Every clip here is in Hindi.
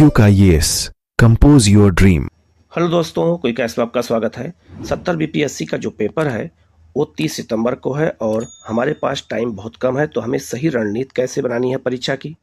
IQ का yes, compose your dream. Hello दोस्तों, कोई कैश में आपका स्वागत है। 70 बीपीएससी का जो पेपर है वो 30 सितंबर को है और हमारे पास टाइम बहुत कम है, तो हमें सही रणनीति कैसे बनानी है परीक्षा की,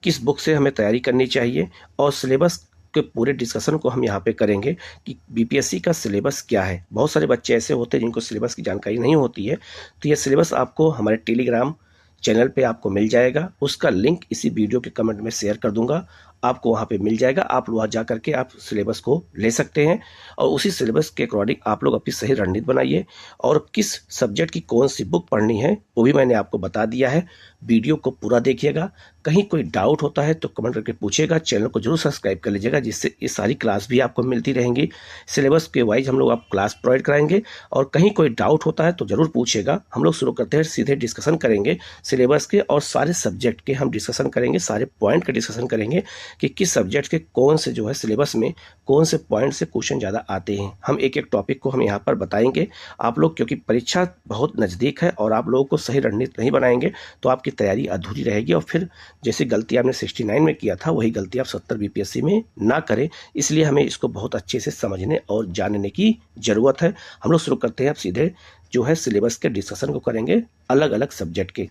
किस बुक से हमें तैयारी करनी चाहिए और सिलेबस के पूरे डिस्कशन को हम यहाँ पे करेंगे कि बीपीएससी का सिलेबस क्या है। बहुत सारे बच्चे ऐसे होते हैं जिनको सिलेबस की जानकारी नहीं होती है, तो यह सिलेबस आपको हमारे टेलीग्राम चैनल पे आपको मिल जाएगा। उसका लिंक इसी वीडियो के कमेंट में शेयर कर दूंगा, आपको वहाँ पे मिल जाएगा। आप वहाँ जा करके आप सिलेबस को ले सकते हैं और उसी सिलेबस के अकॉर्डिंग आप लोग अपनी सही रणनीति बनाइए। और किस सब्जेक्ट की कौन सी बुक पढ़नी है वो भी मैंने आपको बता दिया है। वीडियो को पूरा देखिएगा। कहीं कोई डाउट होता है तो कमेंट करके पूछिएगा। चैनल को जरूर सब्सक्राइब कर लीजिएगा, जिससे ये सारी क्लास भी आपको मिलती रहेंगी। सिलेबस के वाइज हम लोग आप क्लास प्रोवाइड कराएंगे और कहीं कोई डाउट होता है तो ज़रूर पूछिएगा। हम लोग शुरू करते हैं, सीधे डिस्कशन करेंगे सिलेबस के और सारे सब्जेक्ट के हम डिस्कशन करेंगे, सारे पॉइंट का डिस्कशन करेंगे कि किस सब्जेक्ट के कौन से जो है सिलेबस में कौन से पॉइंट से क्वेश्चन ज़्यादा आते हैं। हम एक एक टॉपिक को हम यहाँ पर बताएंगे आप लोग, क्योंकि परीक्षा बहुत नज़दीक है और आप लोगों को सही रणनीति नहीं बनाएंगे तो आपकी तैयारी अधूरी रहेगी और फिर जैसी गलती आपने 69 में किया था वही गलती आप 70 बीपीएससी में ना करें। इसलिए हमें इसको बहुत अच्छे से समझने और जानने की ज़रूरत है। हम लोग शुरू करते हैं। अब सीधे जो है सिलेबस के डिस्कशन को करेंगे अलग अलग सब्जेक्ट के।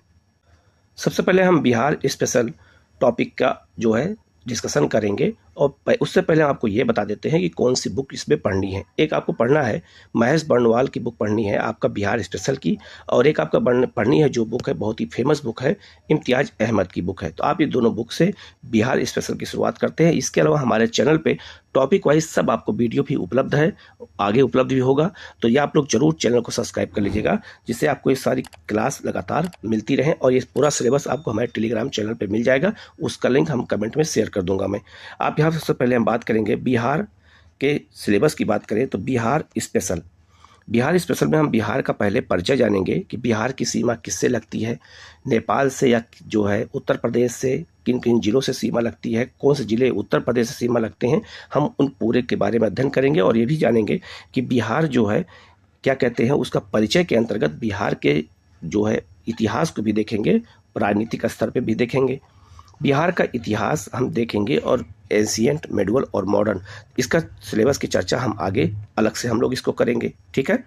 सबसे पहले हम बिहार स्पेशल टॉपिक का जो है डिस्कशन करेंगे और उससे पहले आपको ये बता देते हैं कि कौन सी बुक इसमें पढ़नी है। एक आपको पढ़ना है महेश बर्णवाल की बुक पढ़नी है आपका बिहार स्पेशल की, और एक आपका पढ़नी है जो बुक है बहुत ही फेमस बुक है, इम्तियाज़ अहमद की बुक है। तो आप ये दोनों बुक से बिहार स्पेशल की शुरुआत करते हैं। इसके अलावा हमारे चैनल पे टॉपिक वाइज सब आपको वीडियो भी उपलब्ध है, आगे उपलब्ध भी होगा। तो ये आप लोग जरूर चैनल को सब्सक्राइब कर लीजिएगा, जिससे आपको ये सारी क्लास लगातार मिलती रहे और ये पूरा सिलेबस आपको हमारे टेलीग्राम चैनल पर मिल जाएगा। उसका लिंक हम कमेंट में शेयर कर दूंगा मैं। आप यहाँ सबसे पहले हम बात करेंगे बिहार के सिलेबस की। बात करें तो बिहार स्पेशल में हम बिहार का पहले परिचय जानेंगे कि बिहार की सीमा किससे लगती है, नेपाल से या जो है उत्तर प्रदेश से, किन किन जिलों से सीमा लगती है, कौन से जिले उत्तर प्रदेश से सीमा लगते हैं। हम उन पूरे के बारे में अध्ययन करेंगे और ये भी जानेंगे कि बिहार जो है क्या कहते हैं। उसका परिचय के अंतर्गत बिहार के जो है इतिहास को भी देखेंगे, राजनीतिक स्तर पर भी देखेंगे। बिहार का इतिहास हम देखेंगे और एंशिएंट, मेडुअल और मॉडर्न, इसका सिलेबस की चर्चा हम आगे अलग से हम लोग इसको करेंगे, ठीक है।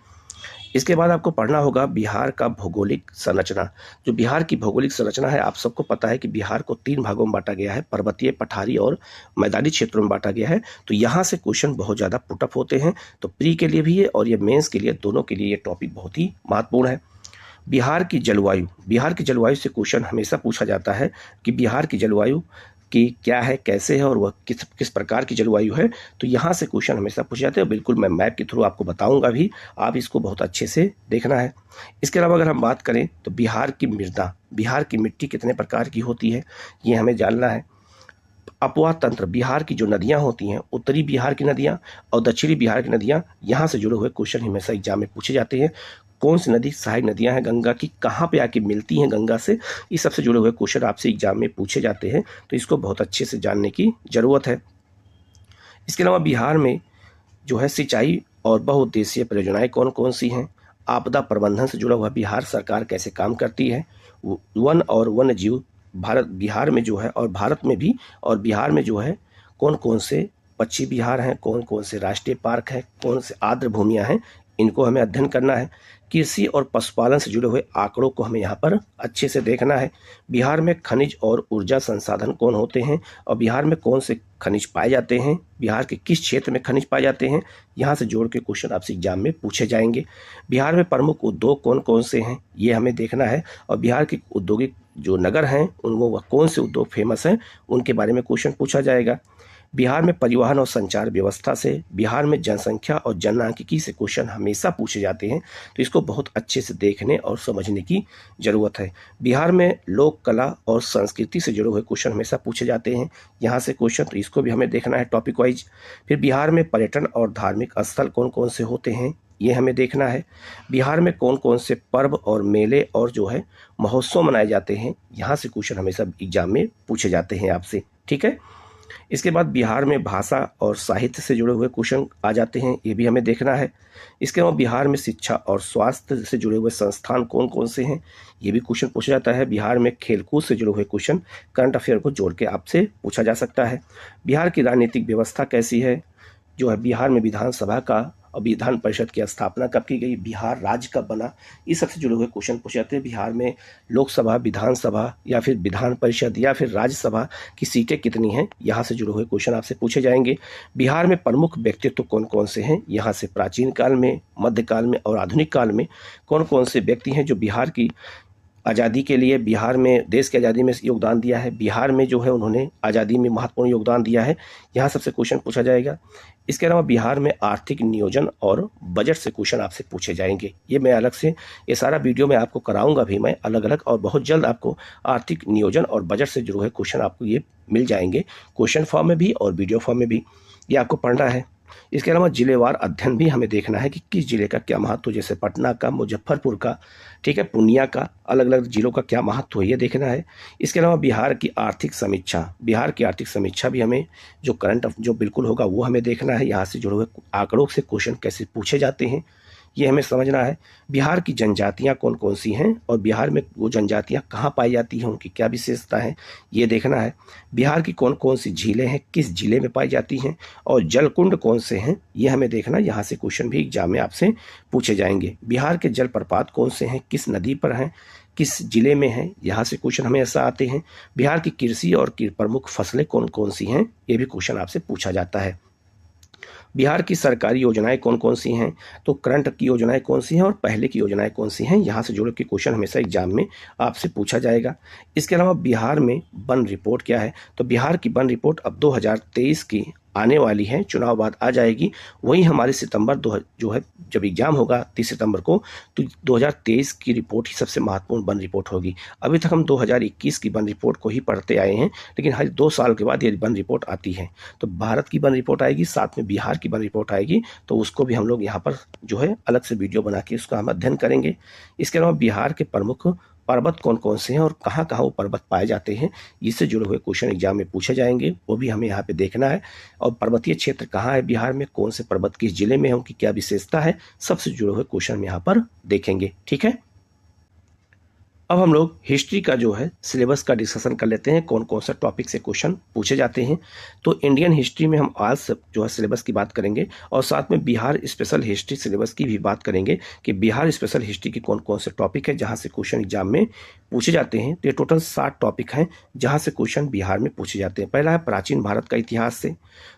इसके बाद आपको पढ़ना होगा बिहार का भौगोलिक संरचना। जो बिहार की भौगोलिक संरचना है, आप सबको पता है कि बिहार को 3 भागों में बांटा गया है, पर्वतीय, पठारी और मैदानी क्षेत्रों में बांटा गया है। तो यहाँ से क्वेश्चन बहुत ज़्यादा पुटअप होते हैं, तो प्री के लिए भी है और ये मेंस के लिए, दोनों के लिए ये टॉपिक बहुत ही महत्वपूर्ण है। बिहार की जलवायु से क्वेश्चन हमेशा पूछा जाता है कि बिहार की जलवायु की क्या है, कैसे है और वह किस प्रकार की जलवायु है। तो यहाँ से क्वेश्चन हमेशा पूछे जाते हैं। बिल्कुल मैं मैप के थ्रू आपको बताऊंगा भी, आप इसको बहुत अच्छे से देखना है। इसके अलावा अगर हम बात करें तो बिहार की मिट्टी कितने प्रकार की होती है, ये हमें जानना है। अपवाह तंत्र, बिहार की जो नदियाँ होती हैं, उत्तरी बिहार की नदियाँ और दक्षिणी बिहार की नदियाँ, यहाँ से जुड़े हुए क्वेश्चन हमेशा एग्जाम में पूछे जाते हैं। कौन सी नदी सहायक नदियाँ हैं गंगा की, कहाँ पे आके मिलती हैं गंगा से, इस सबसे जुड़े हुए क्वेश्चन आपसे एग्जाम में पूछे जाते हैं। तो इसको बहुत अच्छे से जानने की ज़रूरत है। इसके अलावा बिहार में जो है सिंचाई और बहुउद्देशीय परियोजनाएं कौन कौन सी हैं, आपदा प्रबंधन से जुड़ा हुआ बिहार सरकार कैसे काम करती है, वन और वन्य जीव बिहार में जो है और भारत में भी, और बिहार में जो है कौन कौन से पक्षी बिहार हैं, कौन कौन से राष्ट्रीय पार्क हैं, कौन से आर्द्र भूमियाँ हैं, इनको हमें अध्ययन करना है। कृषि और पशुपालन से जुड़े हुए आंकड़ों को हमें यहाँ पर अच्छे से देखना है। बिहार में खनिज और ऊर्जा संसाधन कौन होते हैं और बिहार में कौन से खनिज पाए जाते हैं, बिहार के किस क्षेत्र में खनिज पाए जाते हैं, यहाँ से जोड़ के क्वेश्चन आपसे एग्जाम में पूछे जाएंगे। बिहार में प्रमुख उद्योग कौन कौन से हैं, ये हमें देखना है। और बिहार के औद्योगिक जो नगर हैं उनको कौन से उद्योग फेमस हैं, उनके बारे में क्वेश्चन पूछा जाएगा। बिहार में परिवहन और संचार व्यवस्था से, बिहार में जनसंख्या और जनसांख्यिकी से क्वेश्चन हमेशा पूछे जाते हैं। तो इसको बहुत अच्छे से देखने और समझने की ज़रूरत है। बिहार में लोक कला और संस्कृति से जुड़े हुए क्वेश्चन हमेशा पूछे जाते हैं, यहाँ से क्वेश्चन, तो इसको भी हमें देखना है टॉपिक वाइज। फिर बिहार में पर्यटन और धार्मिक स्थल कौन कौन से होते हैं, ये हमें देखना है। बिहार में कौन कौन से पर्व और मेले और जो है महोत्सव मनाए जाते हैं, यहाँ से क्वेश्चन हमेशा एग्जाम में पूछे जाते हैं आपसे, ठीक है। इसके बाद बिहार में भाषा और साहित्य से जुड़े हुए क्वेश्चन आ जाते हैं, ये भी हमें देखना है। इसके अलावा बिहार में शिक्षा और स्वास्थ्य से जुड़े हुए संस्थान कौन कौन से हैं, ये भी क्वेश्चन पूछा जाता है। बिहार में खेलकूद से जुड़े हुए क्वेश्चन करंट अफेयर को जोड़ के आपसे पूछा जा सकता है। बिहार की राजनीतिक व्यवस्था कैसी है, जो है बिहार में विधानसभा का और विधान परिषद की स्थापना कब की गई, बिहार राज्य कब बना, इस सबसे जुड़े हुए क्वेश्चन पूछे जाते हैं। बिहार में लोकसभा, विधानसभा या फिर विधान परिषद या फिर राज्यसभा की सीटें कितनी हैं, यहाँ से जुड़े हुए क्वेश्चन आपसे पूछे जाएंगे। बिहार में प्रमुख व्यक्तित्व कौन कौन से हैं, यहाँ से प्राचीन काल में, मध्यकाल में और आधुनिक काल में कौन कौन से व्यक्ति हैं जो बिहार की आज़ादी के लिए, बिहार में देश की आज़ादी में योगदान दिया है, बिहार में जो है उन्होंने आज़ादी में महत्वपूर्ण योगदान दिया है, यहाँ सबसे क्वेश्चन पूछा जाएगा। इसके अलावा बिहार में आर्थिक नियोजन और बजट से क्वेश्चन आपसे पूछे जाएंगे। ये मैं अलग से, ये सारा वीडियो मैं आपको कराऊंगा भी मैं अलग अलग, और बहुत जल्द आपको आर्थिक नियोजन और बजट से जुड़े हुए क्वेश्चन आपको ये मिल जाएंगे, क्वेश्चन फॉर्म में भी और वीडियो फॉर्म में भी, ये आपको पढ़ना है। इसके अलावा जिलेवार अध्ययन भी हमें देखना है कि किस जिले का क्या महत्व, जैसे पटना का, मुजफ्फरपुर का, ठीक है, पूर्णिया का, अलग अलग जिलों का क्या महत्व है, ये देखना है। इसके अलावा बिहार की आर्थिक समीक्षा, बिहार की आर्थिक समीक्षा भी हमें जो करंट जो बिल्कुल होगा वो हमें देखना है। यहाँ से जुड़े हुए आंकड़ों से क्वेश्चन कैसे पूछे जाते हैं ये हमें समझना है। बिहार की जनजातियाँ कौन कौन सी हैं और बिहार में वो जनजातियाँ कहाँ पाई जाती हैं, उनकी क्या विशेषता है, ये देखना है। बिहार की कौन कौन सी झीलें हैं, किस जिले में पाई जाती हैं, और जलकुंड कौन से हैं, ये हमें देखना। यहाँ से क्वेश्चन भी एग्जाम में आपसे पूछे जाएंगे। बिहार के जलप्रपात कौन से हैं, किस नदी पर हैं, किस जिले में हैं, यहाँ से क्वेश्चन हमें ऐसा आते हैं। बिहार की कृषि और प्रमुख फसलें कौन कौन सी हैं, ये भी क्वेश्चन आपसे पूछा जाता है। बिहार की सरकारी योजनाएं कौन कौन सी हैं, तो करंट की योजनाएं कौन सी हैं और पहले की योजनाएं कौन सी हैं, यहाँ से जुड़े के क्वेश्चन हमेशा एग्जाम में आपसे पूछा जाएगा। इसके अलावा बिहार में वन रिपोर्ट क्या है, तो बिहार की वन रिपोर्ट अब 2023 की आने वाली है, चुनाव बाद आ जाएगी। वही हमारे सितंबर जो है जब एग्जाम होगा 30 सितंबर को, तो 2023 की रिपोर्ट ही सबसे महत्वपूर्ण वन रिपोर्ट होगी। अभी तक हम 2021 की वन रिपोर्ट को ही पढ़ते आए हैं, लेकिन हर 2 साल के बाद ये वन रिपोर्ट आती है। तो भारत की वन रिपोर्ट आएगी, साथ में बिहार की वन रिपोर्ट आएगी, तो उसको भी हम लोग यहाँ पर जो है अलग से वीडियो बना के उसका हम अध्ययन करेंगे। इसके अलावा बिहार के प्रमुख पर्वत कौन कौन से हैं और कहाँ कहाँ वो पर्वत पाए जाते हैं, इससे जुड़े हुए क्वेश्चन एग्जाम में पूछे जाएंगे, वो भी हमें यहाँ पे देखना है। और पर्वतीय क्षेत्र कहाँ है बिहार में, कौन से पर्वत किस जिले में है, उनकी क्या विशेषता है, सबसे जुड़े हुए क्वेश्चन यहाँ पर देखेंगे। ठीक है, अब हम लोग हिस्ट्री का जो है सिलेबस का डिस्कशन कर लेते हैं, कौन कौन सा टॉपिक से क्वेश्चन पूछे जाते हैं। तो इंडियन हिस्ट्री में हम आज जो है सिलेबस की बात करेंगे और साथ में बिहार स्पेशल हिस्ट्री सिलेबस की भी बात करेंगे कि बिहार स्पेशल हिस्ट्री के कौन कौन से टॉपिक है जहां से क्वेश्चन एग्जाम में पूछे जाते हैं। तो ये टोटल 60 टॉपिक हैं जहां से क्वेश्चन बिहार में पूछे जाते हैं। पहला है प्राचीन भारत का इतिहास से,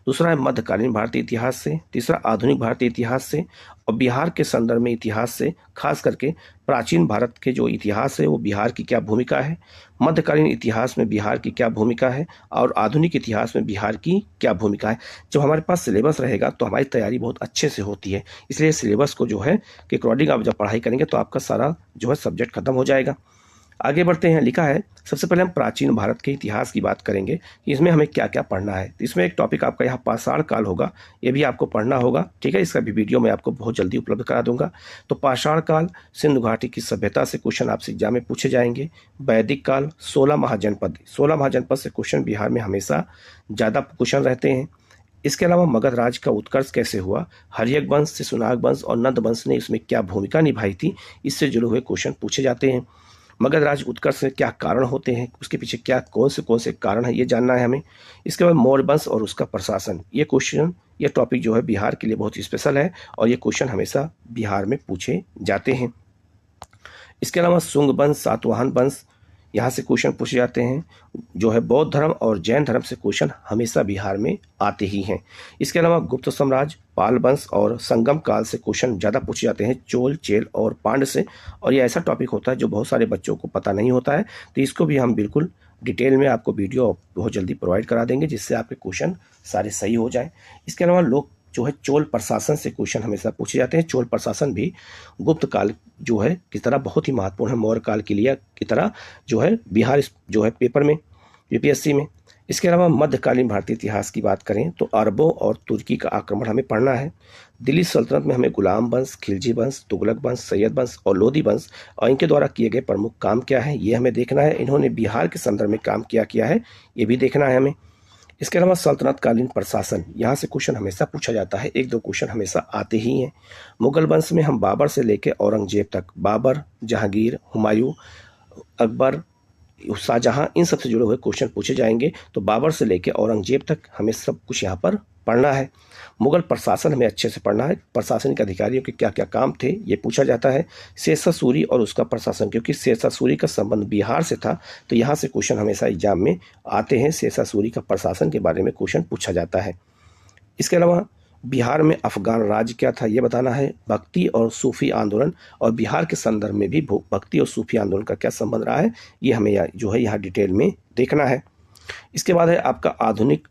दूसरा है मध्यकालीन भारतीय इतिहास से, तीसरा आधुनिक भारतीय इतिहास से, और बिहार के संदर्भ में इतिहास से खास करके प्राचीन भारत के जो इतिहास है वो बिहार की क्या भूमिका है, मध्यकालीन इतिहास में बिहार की क्या भूमिका है, और आधुनिक इतिहास में बिहार की क्या भूमिका है। जब हमारे पास सिलेबस रहेगा तो हमारी तैयारी बहुत अच्छे से होती है, इसलिए सिलेबस को जो है के अकॉर्डिंग आप जब पढ़ाई करेंगे तो आपका सारा जो है सब्जेक्ट खत्म हो जाएगा। आगे बढ़ते हैं, लिखा है सबसे पहले हम प्राचीन भारत के इतिहास की बात करेंगे कि इसमें हमें क्या क्या पढ़ना है। इसमें एक टॉपिक आपका यहाँ पाषाण काल होगा, ये भी आपको पढ़ना होगा। ठीक है, इसका भी वीडियो मैं आपको बहुत जल्दी उपलब्ध करा दूंगा। तो पाषाण काल, सिंधु घाटी की सभ्यता से क्वेश्चन आपसे एग्जाम में पूछे जाएंगे। वैदिक काल, 16 महाजनपद से क्वेश्चन बिहार में हमेशा ज़्यादा क्वेश्चन रहते हैं। इसके अलावा मगध राज का उत्कर्ष कैसे हुआ, हर्यक वंश से सुनाग वंश और नंद वंश ने इसमें क्या भूमिका निभाई थी, इससे जुड़े हुए क्वेश्चन पूछे जाते हैं। मगध राज उत्कर्ष के क्या कारण होते हैं, उसके पीछे क्या कौन से कारण है, ये जानना है हमें। इसके बाद मौर्य वंश और उसका प्रशासन, ये क्वेश्चन, ये टॉपिक जो है बिहार के लिए बहुत स्पेशल है और ये क्वेश्चन हमेशा बिहार में पूछे जाते हैं। इसके अलावा शुंग वंश, सातवाहन वंश, यहाँ से क्वेश्चन पूछे जाते हैं। जो है बौद्ध धर्म और जैन धर्म से क्वेश्चन हमेशा बिहार में आते ही हैं। इसके अलावा गुप्त साम्राज्य, पाल वंश और संगम काल से क्वेश्चन ज़्यादा पूछे जाते हैं, चोल, चेल और पांड्य से। और ये ऐसा टॉपिक होता है जो बहुत सारे बच्चों को पता नहीं होता है, तो इसको भी हम बिल्कुल डिटेल में आपको वीडियो बहुत जल्दी प्रोवाइड करा देंगे जिससे आपके क्वेश्चन सारे सही हो जाए। इसके अलावा लोग जो है चोल प्रशासन से क्वेश्चन हमेशा पूछे जाते हैं। चोल प्रशासन भी गुप्त काल जो है की तरह बहुत ही महत्वपूर्ण है, मौर्य काल के लिए की तरह जो है बिहार जो है पेपर में, यूपीएससी में। इसके अलावा मध्यकालीन भारतीय इतिहास की बात करें तो अरबों और तुर्की का आक्रमण हमें पढ़ना है। दिल्ली सल्तनत में हमें गुलाम वंश, खिलजी वंश, तुगलक वंश, सैयद वंश और लोधी वंश और इनके द्वारा किए गए प्रमुख काम क्या है, ये हमें देखना है। इन्होंने बिहार के संदर्भ में काम किया है, ये भी देखना है हमें। इसके अलावा सल्तनत कालीन प्रशासन, यहाँ से क्वेश्चन हमेशा पूछा जाता है, एक दो क्वेश्चन हमेशा आते ही हैं। मुगल वंश में हम बाबर से लेकर औरंगजेब तक, बाबर, जहांगीर, हुमायूं, अकबर, शाहजहां, इन सब से जुड़े हुए क्वेश्चन पूछे जाएंगे। तो बाबर से लेकर औरंगजेब तक हमें सब कुछ यहाँ पर पढ़ना है। मुगल प्रशासन हमें अच्छे से पढ़ना है, प्रशासनिक अधिकारियों के क्या क्या काम थे ये पूछा जाता है। शेरशाह सूरी और उसका प्रशासन, क्योंकि शेरशाह सूरी का संबंध बिहार से था तो यहाँ से क्वेश्चन हमेशा एग्जाम में आते हैं। शेरशाह सूरी का प्रशासन के बारे में क्वेश्चन पूछा जाता है। इसके अलावा बिहार में अफगान राज्य क्या था ये बताना है। भक्ति और सूफी आंदोलन, और बिहार के संदर्भ में भी भक्ति और सूफी आंदोलन का क्या संबंध रहा है ये हमें जो है यहाँ डिटेल में देखना है। इसके बाद है आपका आधुनिक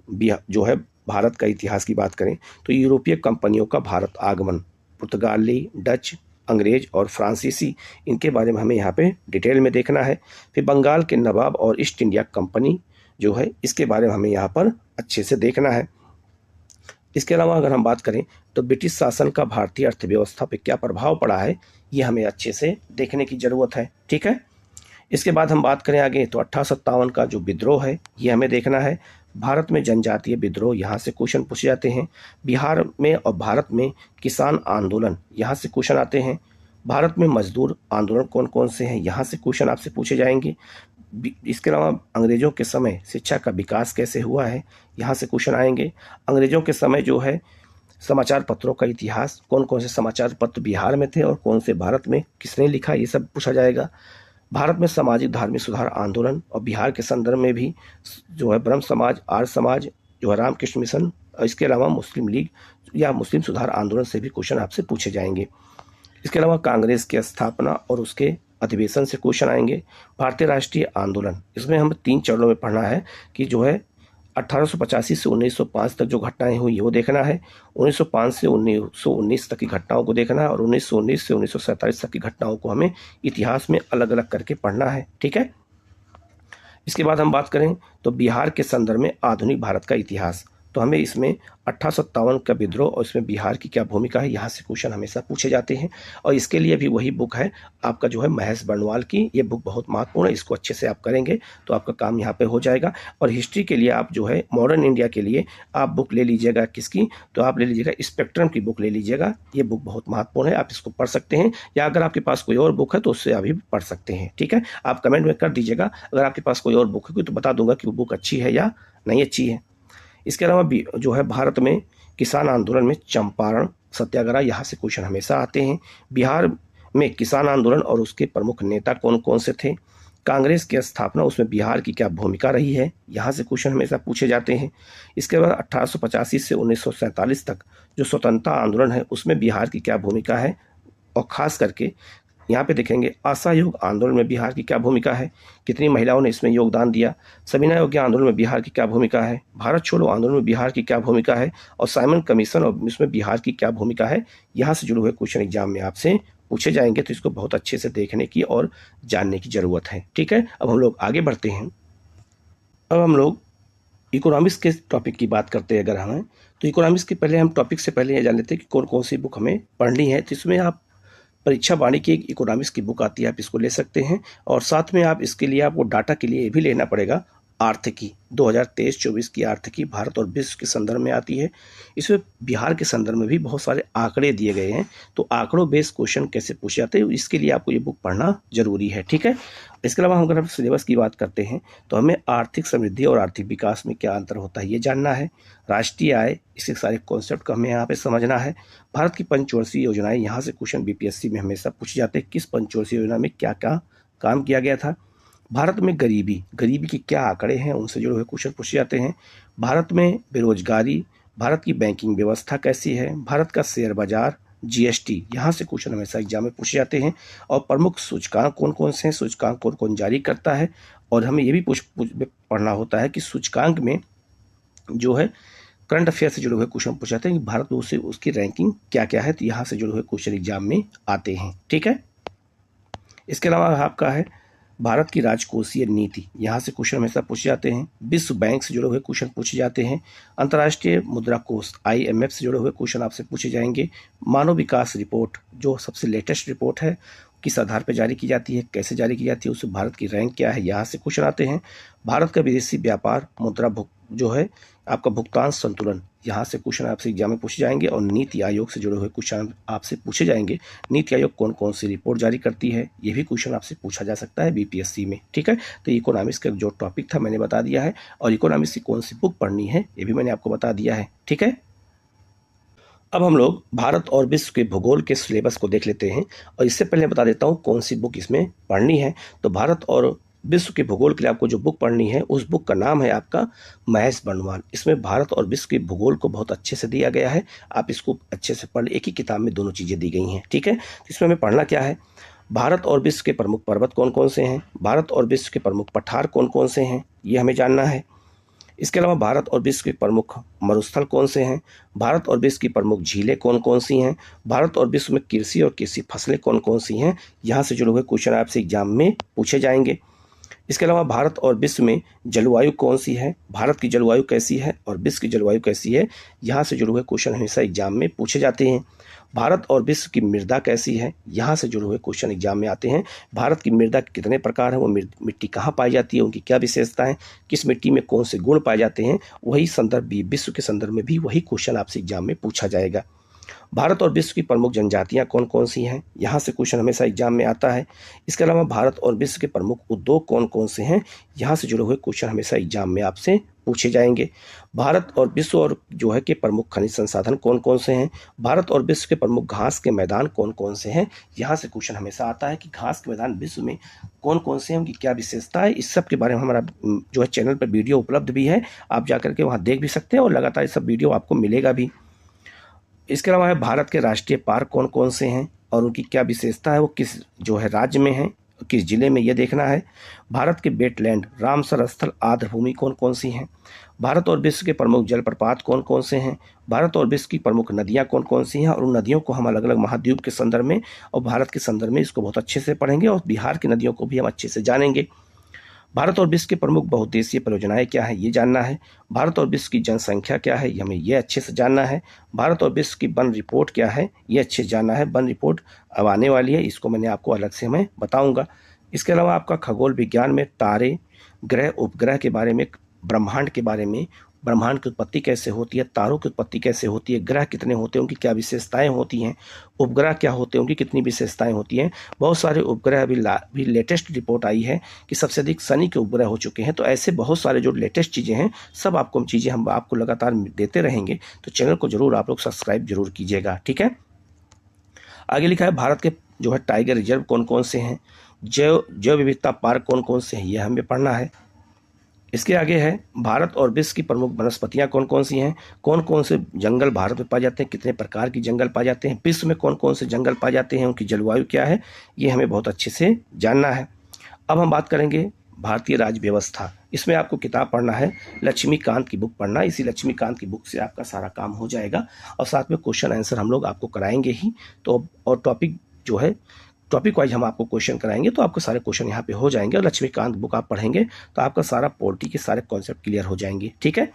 जो है भारत का इतिहास की बात करें तो यूरोपीय कंपनियों का भारत आगमन, पुर्तगाली, डच, अंग्रेज और फ्रांसीसी, इनके बारे में हमें यहाँ पे डिटेल में देखना है। फिर बंगाल के नवाब और ईस्ट इंडिया कंपनी जो है इसके बारे में हमें यहाँ पर अच्छे से देखना है। इसके अलावा अगर हम बात करें तो ब्रिटिश शासन का भारतीय अर्थव्यवस्था पे क्या प्रभाव पड़ा है ये हमें अच्छे से देखने की ज़रूरत है। ठीक है, इसके बाद हम बात करें आगे तो 1857 का जो विद्रोह है ये हमें देखना है। भारत में जनजातीय विद्रोह, यहाँ से क्वेश्चन पूछे जाते हैं। बिहार में और भारत में किसान आंदोलन, यहाँ से क्वेश्चन आते हैं। भारत में मजदूर आंदोलन कौन कौन से हैं, यहाँ से क्वेश्चन आपसे पूछे जाएंगे। इसके अलावा अंग्रेजों के समय शिक्षा का विकास कैसे हुआ है, यहाँ से क्वेश्चन आएंगे। अंग्रेजों के समय जो है समाचार पत्रों का इतिहास, कौन कौन से समाचार पत्र बिहार में थे और कौन से भारत में, किसने लिखा, ये सब पूछा जाएगा। भारत में सामाजिक धार्मिक सुधार आंदोलन, और बिहार के संदर्भ में भी जो है ब्रह्म समाज, आर्य समाज, जो है रामकृष्ण मिशन, और इसके अलावा मुस्लिम लीग या मुस्लिम सुधार आंदोलन से भी क्वेश्चन आपसे पूछे जाएंगे। इसके अलावा कांग्रेस की स्थापना और उसके अधिवेशन से क्वेश्चन आएंगे। भारतीय राष्ट्रीय आंदोलन, इसमें हम 3 चरणों में पढ़ना है कि जो है 1885 से 1905 तक जो घटनाएं हुई वो देखना है। 1905 से 1919 तक की घटनाओं को देखना है, और 1919 से 1947 तक की घटनाओं को हमें इतिहास में अलग अलग करके पढ़ना है। ठीक है, इसके बाद हम बात करें तो बिहार के संदर्भ में आधुनिक भारत का इतिहास, तो हमें इसमें 1857 का विद्रोह और इसमें बिहार की क्या भूमिका है, यहाँ से क्वेश्चन हमेशा पूछे जाते हैं। और इसके लिए भी वही बुक है आपका जो है महेश बर्णवाल की, ये बुक बहुत महत्वपूर्ण है, इसको अच्छे से आप करेंगे तो आपका काम यहाँ पे हो जाएगा। और हिस्ट्री के लिए आप जो है मॉडर्न इंडिया के लिए आप बुक ले लीजिएगा, किसकी, तो आप ले लीजिएगा स्पेक्ट्रम की बुक ले लीजिएगा, ये बुक बहुत महत्वपूर्ण है, आप इसको पढ़ सकते हैं। या अगर आपके पास कोई और बुक है तो उससे अभी पढ़ सकते हैं। ठीक है, आप कमेंट में कर दीजिएगा अगर आपके पास कोई और बुक है तो बता दूंगा कि वो बुक अच्छी है या नहीं अच्छी है। इसके अलावा भी जो है भारत में किसान आंदोलन में चंपारण सत्याग्रह, यहाँ से क्वेश्चन हमेशा आते हैं। बिहार में किसान आंदोलन और उसके प्रमुख नेता कौन कौन से थे। कांग्रेस की स्थापना, उसमें बिहार की क्या भूमिका रही है, यहाँ से क्वेश्चन हमेशा पूछे जाते हैं। इसके बाद 1885 से 1947 तक जो स्वतंत्रता आंदोलन है उसमें बिहार की क्या भूमिका है, और ख़ास करके यहाँ पे देखेंगे असहयोग आंदोलन में बिहार की क्या भूमिका है, कितनी महिलाओं ने इसमें योगदान दिया। सविनय अवज्ञा आंदोलन में बिहार की क्या भूमिका है, भारत छोड़ो आंदोलन में बिहार की क्या भूमिका है, और साइमन कमीशन और इसमें बिहार की क्या भूमिका है, यहाँ से जुड़े हुए क्वेश्चन एग्जाम में आपसे पूछे जाएंगे। तो इसको बहुत अच्छे से देखने की और जानने की ज़रूरत है। ठीक है, अब हम लोग आगे बढ़ते हैं। अब हम लोग इकोनॉमिक्स के टॉपिक की बात करते हैं। अगर हमें तो इकोनॉमिक्स के पहले हम टॉपिक से पहले ये जान लेते हैं कि कौन कौन सी बुक हमें पढ़नी है। तो इसमें आप परीक्षा वाणी की एक इकोनॉमिक्स की बुक आती है, आप इसको ले सकते हैं। और साथ में आप इसके लिए आपको डाटा के लिए भी लेना पड़ेगा आर्थिकी 2023-24 की आर्थिकी भारत और विश्व के संदर्भ में आती है। इसमें बिहार के संदर्भ में भी बहुत सारे आंकड़े दिए गए हैं, तो आंकड़ों बेस्ड क्वेश्चन कैसे पूछे जाते हैं इसके लिए आपको ये बुक पढ़ना जरूरी है। ठीक है, इसके अलावा हम अगर हम सिलेबस की बात करते हैं तो हमें आर्थिक समृद्धि और आर्थिक विकास में क्या अंतर होता है ये जानना है। राष्ट्रीय आय, इसके सारे कॉन्सेप्ट को हमें यहाँ पे समझना है। भारत की पंचवर्षीय योजनाएं, यहाँ से क्वेश्चन बीपीएससी में हमेशा पूछे जाते हैं, किस पंचवर्षीय योजना में क्या क्या काम किया गया था। भारत में गरीबी के क्या आंकड़े हैं, उनसे जुड़े हुए क्वेश्चन पूछे जाते हैं। भारत में बेरोजगारी, भारत की बैंकिंग व्यवस्था कैसी है, भारत का शेयर बाजार, जीएसटी, यहाँ से क्वेश्चन हमेशा एग्जाम में पूछे जाते हैं। और प्रमुख सूचकांक कौन कौन से हैं, सूचकांक कौन कौन जारी करता है, और हमें ये भी पढ़ना होता है कि सूचकांक में जो है करंट अफेयर से जुड़े हुए क्वेश्चन पूछे जाते हैं कि भारत में उसकी रैंकिंग क्या क्या है, तो यहाँ से जुड़े हुए क्वेश्चन एग्जाम में आते हैं। ठीक है, इसके अलावा आपका है भारत की राजकोषीय नीति, यहाँ से क्वेश्चन हमेशा पूछे जाते हैं। विश्व बैंक से जुड़े हुए क्वेश्चन पूछे जाते हैं। अंतर्राष्ट्रीय मुद्रा कोष IMF से जुड़े हुए क्वेश्चन आपसे पूछे जाएंगे। मानव विकास रिपोर्ट, जो सबसे लेटेस्ट रिपोर्ट है, किस आधार पर जारी की जाती है, कैसे जारी की जाती है, उससे भारत की रैंक क्या है, यहाँ से क्वेश्चन आते हैं। भारत का विदेशी व्यापार मुद्रा जो है आपका भुगतान संतुलन, यहाँ से क्वेश्चन आपसे एग्जाम में पूछे जाएंगे। और नीति आयोग से जुड़े हुए क्वेश्चन आपसे पूछे जाएंगे। नीति आयोग कौन कौन सी रिपोर्ट जारी करती है, ये भी क्वेश्चन आपसे पूछा जा सकता है बीपीएससी में। ठीक है, तो इकोनॉमिक्स का जो टॉपिक था मैंने बता दिया है, और इकोनॉमिक्स की कौन सी बुक पढ़नी है ये भी मैंने आपको बता दिया है। ठीक है, अब हम लोग भारत और विश्व के भूगोल के सिलेबस को देख लेते हैं। और इससे पहले बता देता हूँ कौन सी बुक इसमें पढ़नी है। तो भारत और विश्व के भूगोल के लिए आपको जो बुक पढ़नी है उस बुक का नाम है आपका महेश बर्णवाल। इसमें भारत और विश्व के भूगोल को बहुत अच्छे से दिया गया है, आप इसको अच्छे से पढ़, एक ही किताब में दोनों चीज़ें दी गई हैं। ठीक है, तो इसमें हमें पढ़ना क्या है, भारत और विश्व के प्रमुख पर्वत कौन कौन से हैं, भारत और विश्व के प्रमुख पठार कौन कौन से हैं, ये हमें जानना है। इसके अलावा भारत और विश्व के प्रमुख मरुस्थल कौन से हैं, भारत और विश्व की प्रमुख झीलें कौन कौन सी हैं, भारत और विश्व में कृषि और कृषि फसलें कौन कौन सी हैं, यहाँ से जुड़े हुए क्वेश्चन आपसे एग्जाम में पूछे जाएंगे। इसके अलावा भारत और विश्व में जलवायु कौन सी है, भारत की जलवायु कैसी है और विश्व की जलवायु कैसी है, यहाँ से जुड़े हुए क्वेश्चन हमेशा एग्जाम में पूछे जाते हैं। भारत और विश्व की मृदा कैसी है, यहाँ से जुड़े हुए क्वेश्चन एग्जाम में आते हैं। भारत की मृदा के कितने प्रकार हैं, वो मिट्टी कहाँ पाई जाती है, उनकी क्या विशेषताएं, किस मिट्टी में कौन से गुण पाए जाते हैं, वही संदर्भ भी विश्व के संदर्भ में भी वही क्वेश्चन आपसे एग्जाम में पूछा जाएगा। भारत और विश्व की प्रमुख जनजातियां कौन कौन सी हैं, यहाँ से क्वेश्चन हमेशा एग्जाम में आता है। इसके अलावा भारत और विश्व के प्रमुख उद्योग कौन कौन से हैं, यहाँ से जुड़े हुए क्वेश्चन हमेशा एग्जाम में आपसे पूछे जाएंगे। भारत और विश्व और जो है के प्रमुख खनिज संसाधन कौन कौन से हैं, भारत और विश्व के प्रमुख घास के मैदान कौन कौन से हैं, यहाँ से क्वेश्चन हमेशा आता है कि घास के मैदान विश्व में कौन कौन से हैं, उनकी क्या विशेषता है। इस सब के बारे में हमारा जो है चैनल पर वीडियो उपलब्ध भी है, आप जाकर के वहाँ देख भी सकते हैं और लगातार ये सब वीडियो आपको मिलेगा भी। इसके अलावा है भारत के राष्ट्रीय पार्क कौन कौन से हैं और उनकी क्या विशेषता है, वो किस जो है राज्य में है, किस जिले में, ये देखना है। भारत के वेटलैंड, रामसर स्थल, आर्द्रभूमि कौन कौन सी हैं, भारत और विश्व के प्रमुख जलप्रपात कौन कौन से हैं, भारत और विश्व की प्रमुख नदियां कौन कौन सी हैं, और उन नदियों को हम अलग अलग महाद्वीप के संदर्भ में और भारत के संदर्भ में इसको बहुत अच्छे से पढ़ेंगे, और बिहार की नदियों को भी हम अच्छे से जानेंगे। भारत और विश्व के प्रमुख बहुउद्देशीय परियोजनाएं क्या है, ये जानना है। भारत और विश्व की जनसंख्या क्या है, हमें ये अच्छे से जानना है। भारत और विश्व की वन रिपोर्ट क्या है, ये अच्छे से जानना है। वन रिपोर्ट अब आने वाली है, इसको मैंने आपको अलग से मैं बताऊंगा। इसके अलावा आपका खगोल विज्ञान में तारे, ग्रह, उपग्रह के बारे में, ब्रह्मांड के बारे में, ब्रह्मांड की उत्पत्ति कैसे होती है, तारों की उत्पत्ति कैसे होती है, ग्रह कितने होते हैं, उनकी क्या विशेषताएं होती हैं, उपग्रह क्या होते हैं, उनकी कितनी विशेषताएं होती हैं। बहुत सारे उपग्रह अभी लेटेस्ट रिपोर्ट आई है कि सबसे अधिक शनि के उपग्रह हो चुके हैं। तो ऐसे बहुत सारे जो लेटेस्ट चीज़ें हैं, सब आपको चीज़ें हम आपको लगातार देते रहेंगे, तो चैनल को जरूर आप लोग सब्सक्राइब जरूर कीजिएगा। ठीक है, आगे लिखा है भारत के जो है टाइगर रिजर्व कौन कौन से हैं, जैव विविधता पार्क कौन कौन से हैं, यह हमें पढ़ना है। इसके आगे है भारत और विश्व की प्रमुख वनस्पतियां कौन कौन सी हैं, कौन कौन से जंगल भारत में पाए जाते हैं, कितने प्रकार की जंगल पाए जाते हैं, विश्व में कौन कौन से जंगल पाए जाते हैं, उनकी जलवायु क्या है, ये हमें बहुत अच्छे से जानना है। अब हम बात करेंगे भारतीय राज्य व्यवस्था। इसमें आपको किताब पढ़ना है, लक्ष्मीकांत की बुक पढ़ना है। इसी लक्ष्मीकांत की बुक से आपका सारा काम हो जाएगा, और साथ में क्वेश्चन आंसर हम लोग आपको कराएंगे ही। तो और टॉपिक जो है टॉपिक वाइज हम आपको क्वेश्चन कराएंगे, तो आपके सारे क्वेश्चन यहाँ पे हो जाएंगे। और लक्ष्मीकांत बुक आप पढ़ेंगे तो आपका सारा पॉलिटी के सारे कॉन्सेप्ट क्लियर हो जाएंगे। ठीक है,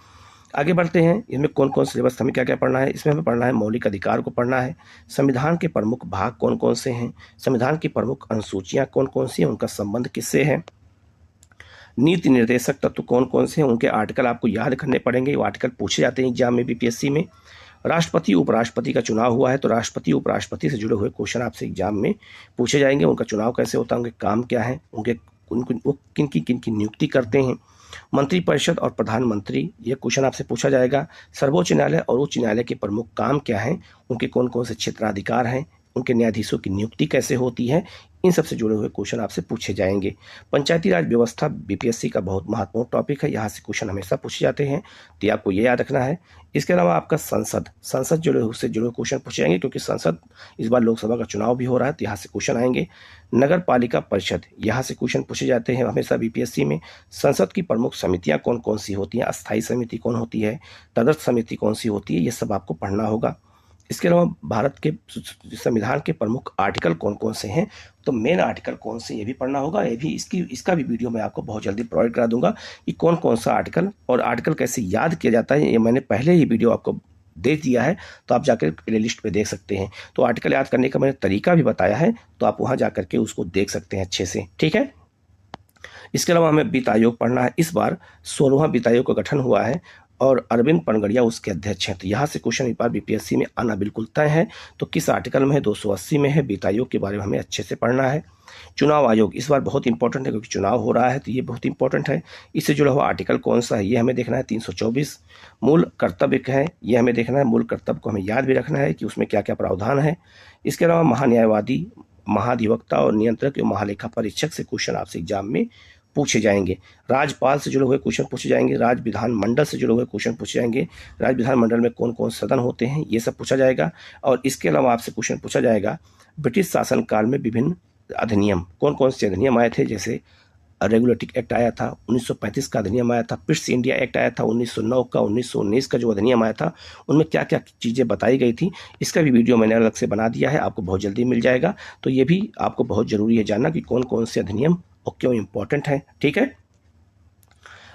आगे बढ़ते हैं। इसमें कौन कौन सिलेबस हमें क्या क्या पढ़ना है, इसमें हमें पढ़ना है मौलिक अधिकार को पढ़ना है, संविधान के प्रमुख भाग कौन कौन से हैं, संविधान की प्रमुख अनुसूचियाँ कौन कौन सी हैं, उनका संबंध किससे है, नीति निर्देशक तत्व कौन कौन से हैं, उनके आर्टिकल आपको याद करने पड़ेंगे, वो आर्टिकल पूछे जाते हैं एग्जाम में बीपीएससी में। राष्ट्रपति उपराष्ट्रपति का चुनाव हुआ है, तो राष्ट्रपति उपराष्ट्रपति से जुड़े हुए क्वेश्चन आपसे एग्जाम में पूछे जाएंगे। उनका चुनाव कैसे होता है, उनके काम क्या है, वो किन की नियुक्ति करते हैं। मंत्रिपरिषद और प्रधानमंत्री, ये क्वेश्चन आपसे पूछा जाएगा। सर्वोच्च न्यायालय और उच्च न्यायालय के प्रमुख काम क्या हैं, उनके कौन कौन से क्षेत्राधिकार हैं, उनके न्यायाधीशों की नियुक्ति कैसे होती है, इन सब से जुड़े हुए क्वेश्चन आपसे पूछे जाएंगे। पंचायती राज व्यवस्था बीपीएससी का बहुत महत्वपूर्ण टॉपिक है, यहाँ से क्वेश्चन हमेशा पूछे जाते हैं, तो ये आपको ये याद रखना है। इसके अलावा आपका संसद जुड़े हुए क्वेश्चन पूछे जाएंगे, क्योंकि संसद इस बार लोकसभा का चुनाव भी हो रहा है, तो यहाँ से क्वेश्चन आएंगे। नगर पालिका परिषद, यहाँ से क्वेश्चन पूछे जाते हैं हमेशा बीपीएससी में। संसद की प्रमुख समितियाँ कौन कौन सी होती हैं, अस्थायी समिति कौन होती है, तदर्थ समिति कौन सी होती है, ये सब आपको पढ़ना होगा। इसके अलावा भारत के संविधान के प्रमुख आर्टिकल कौन कौन से हैं, तो मेन आर्टिकल कौन से, ये भी पढ़ना होगा। ये भी इसका भी वीडियो मैं आपको बहुत जल्दी प्रोवाइड करा दूंगा कि कौन कौन सा आर्टिकल और आर्टिकल कैसे याद किया जाता है, ये मैंने पहले ही वीडियो आपको दे दिया है, तो आप जाकर प्ले लिस्ट पे देख सकते हैं। तो आर्टिकल याद करने का मैंने तरीका भी बताया है, तो आप वहाँ जाकर के उसको देख सकते हैं अच्छे से। ठीक है, इसके अलावा हमें वित्त आयोग पढ़ना है। इस बार 16वां वित्त आयोग का गठन हुआ है, और अरविंद पनगड़िया उसके अध्यक्ष हैं। तो यहाँ से क्वेश्चन इस बार बीपीएससी में आना बिल्कुल तय है। तो किस आर्टिकल में है? 280 में है। वित्त आयोग के बारे में हमें अच्छे से पढ़ना है। चुनाव आयोग इस बार बहुत इंपॉर्टेंट है क्योंकि चुनाव हो रहा है, तो ये बहुत इंपॉर्टेंट है। इससे जुड़ा हुआ आर्टिकल कौन सा है ये हमें देखना है। 324 मूल कर्तव्य है, ये हमें देखना है। मूल कर्तव्य को हमें याद भी रखना है कि उसमें क्या क्या प्रावधान है। इसके अलावा महान्यायवादी, महाधिवक्ता और नियंत्रक एवं महालेखा परीक्षक से क्वेश्चन आपसे एग्जाम में पूछे जाएंगे। राज्यपाल से जुड़े हुए क्वेश्चन पूछे जाएंगे। राज्य विधानमंडल से जुड़े हुए क्वेश्चन पूछे जाएंगे। राज्य विधानमंडल में कौन कौन सदन होते हैं ये सब पूछा जाएगा। और इसके अलावा आपसे क्वेश्चन पूछा जाएगा ब्रिटिश शासनकाल में विभिन्न अधिनियम, कौन कौन से अधिनियम आए थे। जैसे रेगुलेटिंग एक्ट आया था, 1935 का अधिनियम आया था, पिट्स इंडिया एक्ट आया था 1909 का, 1919 का जो अधिनियम आया था उनमें क्या क्या चीज़ें बताई गई थी, इसका भी वीडियो मैंने अलग से बना दिया है, आपको बहुत जल्दी मिल जाएगा। तो ये भी आपको बहुत ज़रूरी है जानना कि कौन कौन से अधिनियम और क्यों इंपॉर्टेंट है। ठीक है,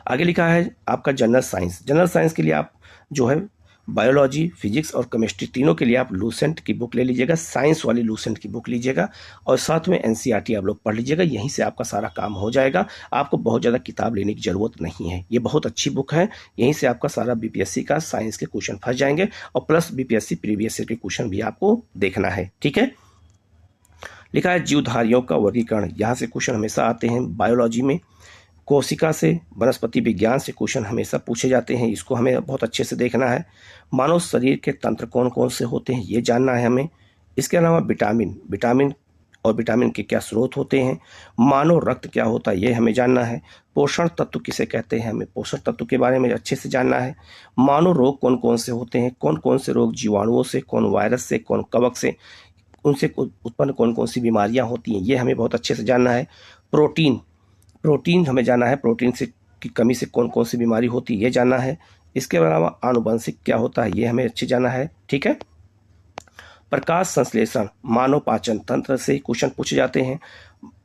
आगे लिखा है आपका जनरल साइंस। जनरल साइंस के लिए आप जो है बायोलॉजी, फिजिक्स और केमिस्ट्री तीनों के लिए आप लूसेंट की बुक ले लीजिएगा। साइंस वाली लूसेंट की बुक लीजिएगा और साथ में एनसीईआरटी आप लोग पढ़ लीजिएगा। यहीं से आपका सारा काम हो जाएगा। आपको बहुत ज़्यादा किताब लेने की ज़रूरत नहीं है, ये बहुत अच्छी बुक है। यहीं से आपका सारा बीपीएससी का साइंस के क्वेश्चन फंस जाएंगे और प्लस बीपीएससी प्रीवियस ईयर के क्वेश्चन भी आपको देखना है। ठीक है, लिखा है जीवधारियों का वर्गीकरण। यहाँ से क्वेश्चन हमेशा आते हैं। बायोलॉजी में कोशिका से, वनस्पति विज्ञान से क्वेश्चन हमेशा पूछे जाते हैं, इसको हमें बहुत अच्छे से देखना है। मानव शरीर के तंत्र कौन कौन से होते हैं ये जानना है हमें। इसके अलावा विटामिन और विटामिन के क्या स्रोत होते हैं। मानव रक्त क्या होता है ये हमें जानना है। पोषण तत्व किसे कहते हैं, हमें पोषण तत्व के बारे में अच्छे से जानना है। मानव रोग कौन कौन से होते हैं, कौन कौन से रोग जीवाणुओं से, कौन वायरस से, कौन कवक से, उनसे उत्पन्न कौन कौन सी बीमारियां होती हैं ये हमें बहुत अच्छे से जानना है। प्रोटीन हमें जानना है, प्रोटीन से की कमी से कौन कौन सी बीमारी होती है ये जानना है। इसके अलावा आनुवंशिक क्या होता है ये हमें अच्छे जाना है। ठीक है, प्रकाश संश्लेषण, मानव पाचन तंत्र से क्वेश्चन पूछे जाते हैं।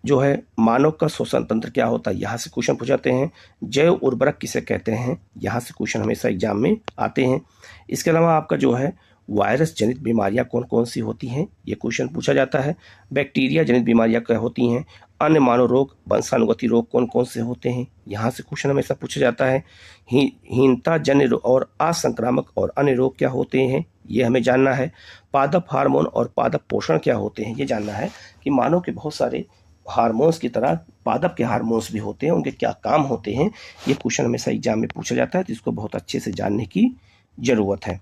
जो है मानव का श्वसन तंत्र क्या होता है यहाँ से क्वेश्चन पूछ जाते हैं। जैव उर्वरक किसे कहते हैं यहाँ से क्वेश्चन हमेशा एग्जाम में आते हैं। इसके अलावा आपका जो है वायरस जनित बीमारियां कौन कौन सी होती हैं ये क्वेश्चन पूछा जाता है। बैक्टीरिया जनित बीमारियां क्या होती हैं। अन्य मानव रोग, वंशानुगति रोग कौन कौन से होते हैं यहाँ से क्वेश्चन हमेशा पूछा जाता है। हीनता जन्य और असंक्रामक और अन्य रोग क्या होते हैं ये हमें जानना है। पादप हार्मोन और पादप पोषण क्या होते हैं ये जानना है कि मानव के बहुत सारे हार्मोन्स की तरह पादप के हार्मोन्स भी होते हैं, उनके क्या काम होते हैं ये क्वेश्चन हमेशा एग्जाम में पूछा जाता है, तो इसको बहुत अच्छे से जानने की ज़रूरत है।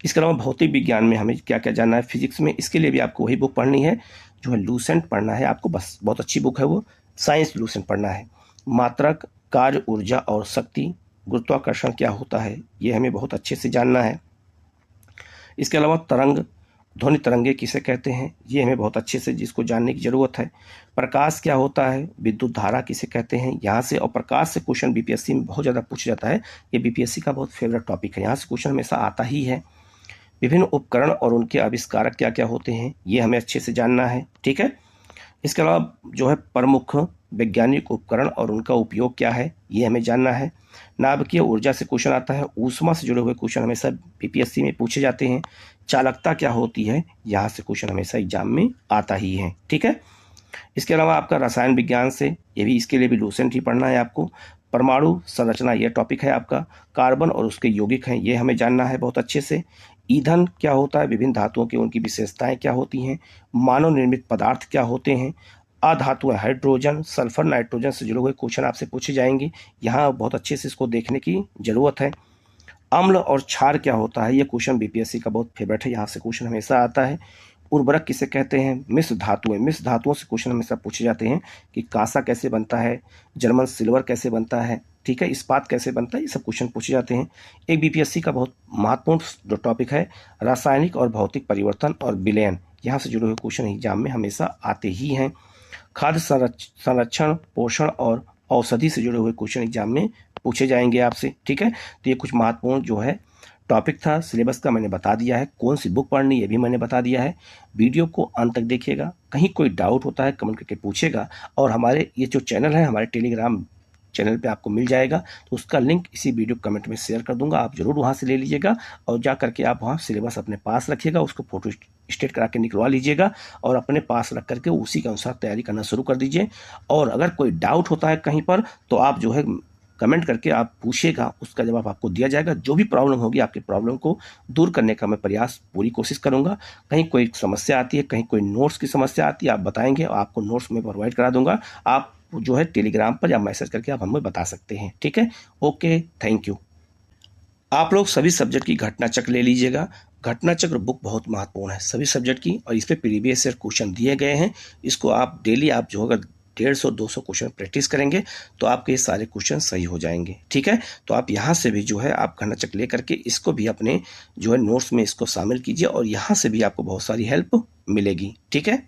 इसके अलावा भौतिक विज्ञान में हमें क्या क्या जानना है। फिजिक्स में इसके लिए भी आपको वही बुक पढ़नी है जो है लूसेंट पढ़ना है आपको, बस बहुत अच्छी बुक है वो, साइंस लूसेंट पढ़ना है। मात्रक, कार्य, ऊर्जा और शक्ति, गुरुत्वाकर्षण क्या होता है ये हमें बहुत अच्छे से जानना है। इसके अलावा तरंग, ध्वनि तरंगे किसे कहते हैं ये हमें बहुत अच्छे से जिसको जानने की ज़रूरत है। प्रकाश क्या होता है, विद्युत धारा किसे कहते हैं यहाँ से, और प्रकाश से क्वेश्चन बीपीएससी में बहुत ज़्यादा पूछा जाता है, ये बीपीएससी का बहुत फेवरेट टॉपिक है, यहाँ से क्वेश्चन हमेशा आता ही है। विभिन्न उपकरण और उनके आविष्कारक क्या क्या होते हैं ये हमें अच्छे से जानना है। ठीक है, इसके अलावा जो है प्रमुख वैज्ञानिक उपकरण और उनका उपयोग क्या है ये हमें जानना है। नाभिकीय ऊर्जा से क्वेश्चन आता है, ऊष्मा से जुड़े हुए क्वेश्चन हमेशा बीपीएससी में पूछे जाते हैं। चालकता क्या होती है यहाँ से क्वेश्चन हमेशा एग्जाम में आता ही है। ठीक है, इसके अलावा आपका रसायन विज्ञान से, ये भी इसके लिए भी लूसेंट ही पढ़ना है आपको। परमाणु संरचना ये टॉपिक है आपका। कार्बन और उसके यौगिक हैं ये हमें जानना है बहुत अच्छे से। ईंधन क्या होता है, विभिन्न धातुओं की उनकी विशेषताएं क्या होती हैं। मानव निर्मित पदार्थ क्या होते हैं। अधातुएं, हाइड्रोजन, सल्फर, नाइट्रोजन से जुड़े हुए क्वेश्चन आपसे पूछे जाएंगे, यहाँ बहुत अच्छे से इसको देखने की ज़रूरत है। अम्ल और क्षार क्या होता है ये क्वेश्चन बीपीएससी का बहुत फेवरेट है, यहाँ से क्वेश्चन हमेशा आता है। उर्वरक किसे कहते हैं। मिश्र धातुओं से क्वेश्चन हमेशा पूछे जाते हैं कि कांसा कैसे बनता है, जर्मन सिल्वर कैसे बनता है, ठीक है, इस्पात कैसे बनता है, ये सब क्वेश्चन पूछे जाते हैं। एक बीपीएससी का बहुत महत्वपूर्ण जो टॉपिक है रासायनिक और भौतिक परिवर्तन और विलयन, यहाँ से जुड़े हुए क्वेश्चन एग्जाम में हमेशा आते ही हैं। खाद्य संरक्षण, पोषण और औषधि से जुड़े हुए क्वेश्चन एग्जाम में पूछे जाएंगे आपसे। ठीक है, तो ये कुछ महत्वपूर्ण जो है टॉपिक था। सिलेबस का मैंने बता दिया है, कौन सी बुक पढ़नी ये भी मैंने बता दिया है। वीडियो को अंत तक देखिएगा, कहीं कोई डाउट होता है कमेंट करके पूछेगा, और हमारे ये जो चैनल है हमारे टेलीग्राम चैनल पे आपको मिल जाएगा, तो उसका लिंक इसी वीडियो कमेंट में शेयर कर दूंगा, आप जरूर वहाँ से ले लीजिएगा और जा करके आप वहाँ सिलेबस अपने पास रखिएगा, उसको फोटो स्टेट करा के निकलवा लीजिएगा और अपने पास रख करके उसी के अनुसार तैयारी करना शुरू कर दीजिए। और अगर कोई डाउट होता है कहीं पर तो आप जो है कमेंट करके आप पूछिएगा, उसका जवाब आपको दिया जाएगा। जो भी प्रॉब्लम होगी, आपकी प्रॉब्लम को दूर करने का मैं प्रयास पूरी कोशिश करूँगा। कहीं कोई समस्या आती है, कहीं कोई नोट्स की समस्या आती है, आप बताएंगे, आपको नोट्स में प्रोवाइड करा दूंगा। आप जो है टेलीग्राम पर या मैसेज करके आप हमें बता सकते हैं। ठीक है, ओके, थैंक यू। आप लोग सभी सब्जेक्ट की घटना चक्र ले लीजिएगा। घटना चक्र बुक बहुत महत्वपूर्ण है सभी सब्जेक्ट की, और इस पे प्रीवियस ईयर क्वेश्चन दिए गए हैं। इसको आप डेली आप जो अगर 150-200 क्वेश्चन प्रैक्टिस करेंगे तो आपके ये सारे क्वेश्चन सही हो जाएंगे। ठीक है, तो आप यहाँ से भी जो है आप घटना चक्र ले करके इसको भी अपने जो है नोट्स में इसको शामिल कीजिए, और यहाँ से भी आपको बहुत सारी हेल्प मिलेगी। ठीक है।